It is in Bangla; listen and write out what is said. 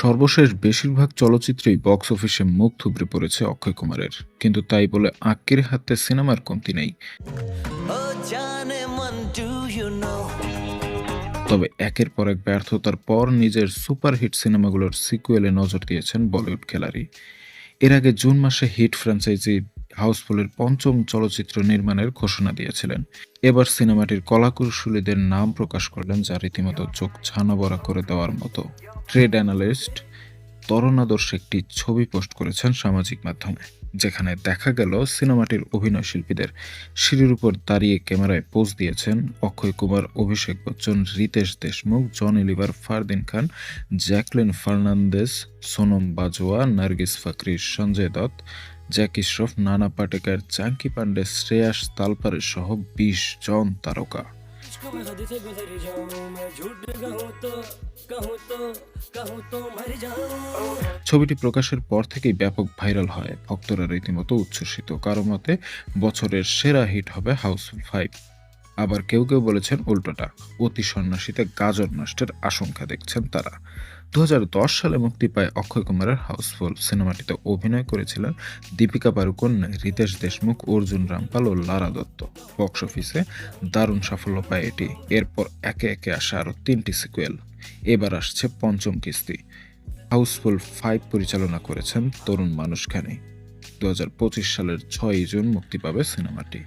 সর্বশেষ বেশিরভাগ চলচ্চিত্রেই বক্স অফিসে মুখ থুবড়ে পড়েছে অক্ষয় কুমারের, কিন্তু তাই বলে আক্কির হাতে সিনেমার কমতি নেই। তবে একের পর এক ব্যর্থতার পর নিজের সুপারহিট সিনেমাগুলোর সিকুয়েলে নজর দিয়েছেন বলিউড খেলাড়ি। এর আগে জুন মাসে হিট ফ্র্যাঞ্চাইজি হাউসফুলের পঞ্চম চলচ্চিত্র নির্মাণের ঘোষণা দিয়েছিলেন। এবার সিনেমাটির কলাকুশলীদের নাম প্রকাশ করলেন, যা রীতিমতো চোখ ছানাবড়া করে দেওয়ার মতো। ট্রেড অ্যানালিস্ট তরুণ আদর্শ একটি ছবি পোস্ট করেছেন সামাজিক মাধ্যমে, যেখানে দেখা গেল সিনেমাটির অভিনয় শিল্পীদের সিঁড়ির উপর দাঁড়িয়ে ক্যামেরায় পোজ দিয়েছেন অক্ষয় কুমার, অভিষেক বচ্চন, রিতেশ দেশমুখ, জন এলিভার, ফারদিন খান, জ্যাকলিন ফার্নান্দেজ, সোনম বাজওয়া, নার্গিস ফাকরি, সঞ্জয় দত্ত, জ্যাকি শ্রফ, নানা পাটেকার, চাঙ্কি পান্ডে, শ্রেয়াস তালপারে সহ 20 জন তারকা। ছবিটি প্রকাশের পর থেকেই ব্যাপক ভাইরাল হয়, ভক্তরা রীতিমতো উচ্ছ্বসিত। কারো মতে বছরের সেরা হিট হবে হাউসফুল 5। আবার কেউ কেউ বলেছেন উল্টোটা, অতি সন্ন্যাসীতে গাজর নষ্টের আশঙ্কা দেখছেন তারা। 2010 সালে মুক্তি পায় অক্ষয় কুমারের হাউসফুল। সিনেমাটিতে অভিনয় করেছিলেন দীপিকা পাড়ুকোন, রিতেশ দেশমুখ, অর্জুন রামপাল ও লারা দত্ত। বক্স অফিসে দারুণ সাফল্য পায় এটি। এরপর একে একে আসে আরও 3টি সিকুয়েল। এবার আসছে পঞ্চম কিস্তি। হাউসফুল 5 পরিচালনা করেছেন তরুণ মানুষ খানি। 2025 সালের 6 জুন মুক্তি পাবে সিনেমাটি।